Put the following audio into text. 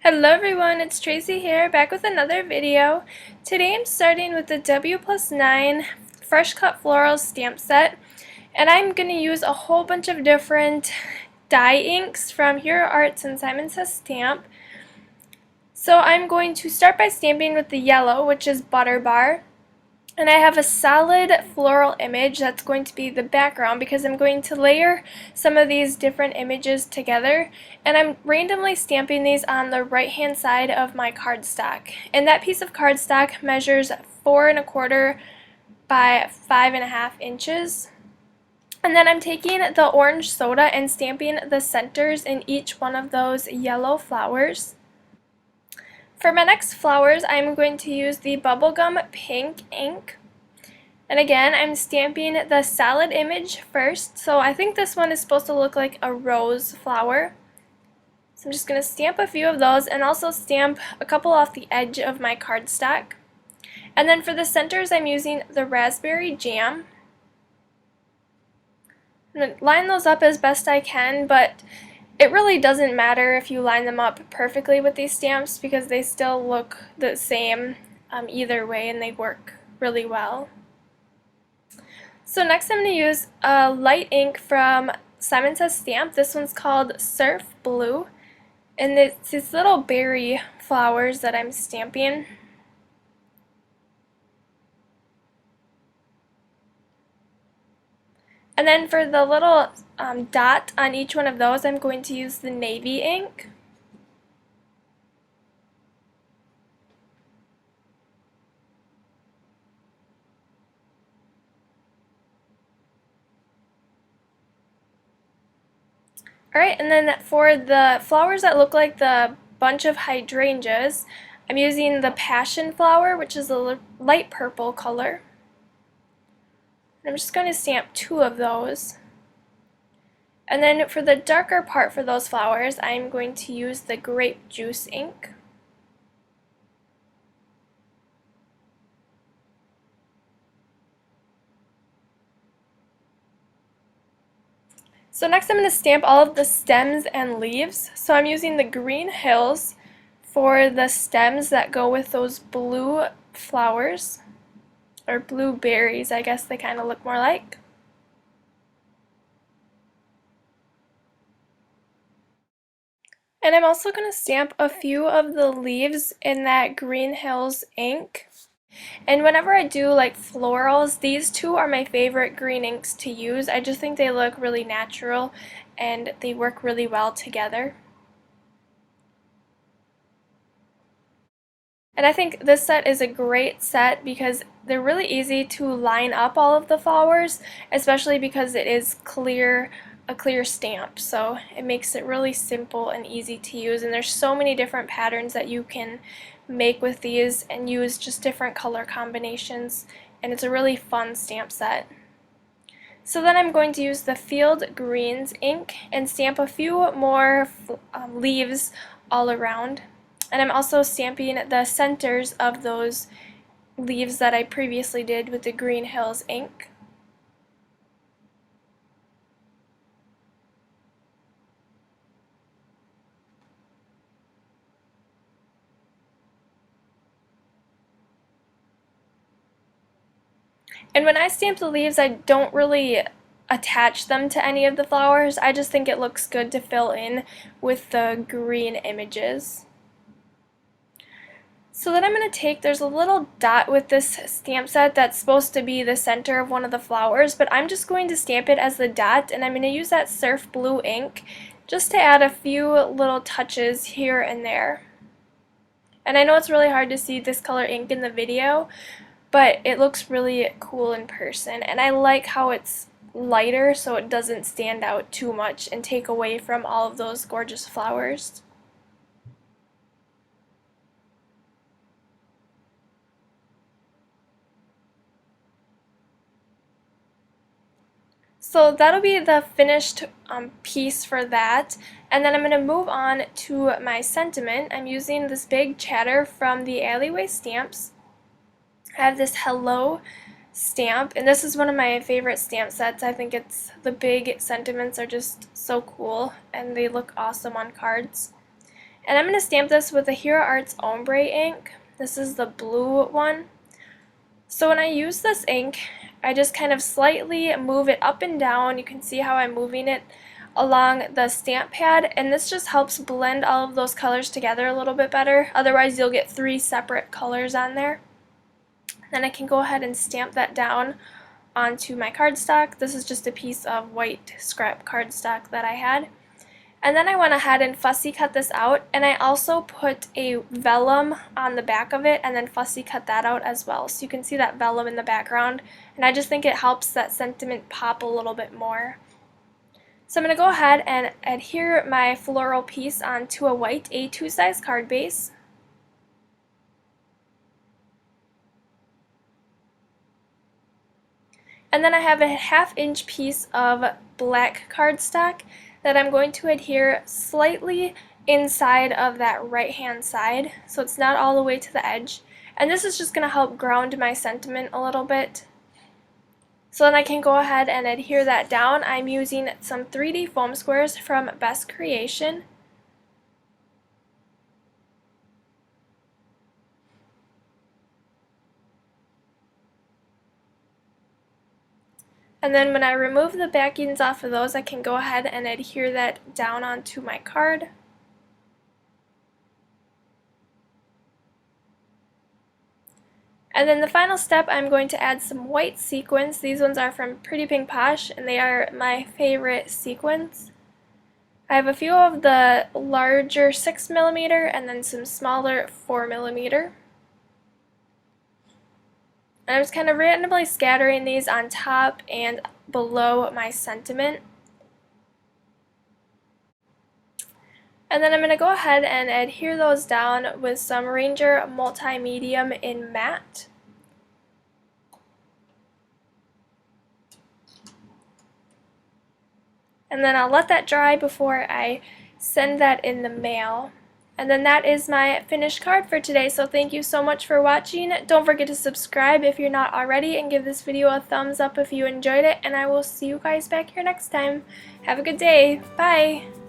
Hello everyone, it's Tracy here, back with another video. Today I'm starting with the WPlus9 Fresh Cut Floral stamp set, and I'm going to use a whole bunch of different dye inks from Hero Arts and Simon Says Stamp. So I'm going to start by stamping with the yellow, which is Butter Bar. And I have a solid floral image that's going to be the background because I'm going to layer some of these different images together, and I'm randomly stamping these on the right hand side of my cardstock. And that piece of cardstock measures 4¼ by 5½ inches. And then I'm taking the orange soda and stamping the centers in each one of those yellow flowers. For my next flowers, I'm going to use the Bubblegum Pink ink. And again, I'm stamping the solid image first. So I think this one is supposed to look like a rose flower. So I'm just going to stamp a few of those and also stamp a couple off the edge of my cardstock. And then for the centers, I'm using the raspberry jam. I'm going to line those up as best I can, but it really doesn't matter if you line them up perfectly with these stamps because they still look the same either way, and they work really well. So next I'm going to use a light ink from Simon Says Stamp. This one's called Surf Blue, and it's these little berry flowers that I'm stamping. And then for the little dot on each one of those, I'm going to use the navy ink. Alright, and then for the flowers that look like the bunch of hydrangeas, I'm using the passion flower, which is a light purple color. I'm just going to stamp 2 of those. And then for the darker part for those flowers, I'm going to use the grape juice ink. So next I'm going to stamp all of the stems and leaves. So I'm using the green hills for the stems that go with those blue flowers, or blueberries, I guess they kind of look more like. And I'm also going to stamp a few of the leaves in that Green Hills ink. And whenever I do like florals, these two are my favorite green inks to use. I just think they look really natural and they work really well together. And I think this set is a great set because they're really easy to line up all of the flowers, especially because it is a clear stamp. So it makes it really simple and easy to use, and there's so many different patterns that you can make with these and use just different color combinations, and it's a really fun stamp set. So then I'm going to use the Field Greens ink and stamp a few more leaves all around. And I'm also stamping the centers of those leaves that I previously did with the Green Hills ink. And when I stamp the leaves, I don't really attach them to any of the flowers. I just think it looks good to fill in with the green images. So then I'm going to take, there's a little dot with this stamp set that's supposed to be the center of one of the flowers, but I'm just going to stamp it as the dot, and I'm going to use that Surf Blue ink just to add a few little touches here and there. And I know it's really hard to see this color ink in the video, but it looks really cool in person, and I like how it's lighter so it doesn't stand out too much and take away from all of those gorgeous flowers. So that'll be the finished piece for that, and then I'm going to move on to my sentiment. I'm using this big chatter from the Alleyway Stamps. I have this Hello stamp, and this is one of my favorite stamp sets. I think the big sentiments are just so cool and they look awesome on cards. And I'm going to stamp this with the Hero Arts Ombre ink. This is the blue one. So when I use this ink, I just kind of slightly move it up and down. You can see how I'm moving it along the stamp pad, and this just helps blend all of those colors together a little bit better. Otherwise you'll get 3 separate colors on there. Then I can go ahead and stamp that down onto my cardstock. This is just a piece of white scrap cardstock that I had. And then I went ahead and fussy cut this out, and I also put a vellum on the back of it and then fussy cut that out as well. So you can see that vellum in the background, and I just think it helps that sentiment pop a little bit more. So I'm going to go ahead and adhere my floral piece onto a white A2 size card base. And then I have a 1/2 inch piece of black cardstock that I'm going to adhere slightly inside of that right hand side, so it's not all the way to the edge. And this is just going to help ground my sentiment a little bit. So then I can go ahead and adhere that down. I'm using some 3D foam squares from Best Creation. And then when I remove the backings off of those, I can go ahead and adhere that down onto my card. And then the final step, I'm going to add some white sequins. These ones are from Pretty Pink Posh, and they are my favorite sequins. I have a few of the larger 6mm and then some smaller 4mm. And I'm just kind of randomly scattering these on top and below my sentiment. And then I'm going to go ahead and adhere those down with some Ranger Multi-Medium in matte. And then I'll let that dry before I send that in the mail. And then that is my finished card for today, so thank you so much for watching. Don't forget to subscribe if you're not already, and give this video a thumbs up if you enjoyed it, and I will see you guys back here next time. Have a good day. Bye!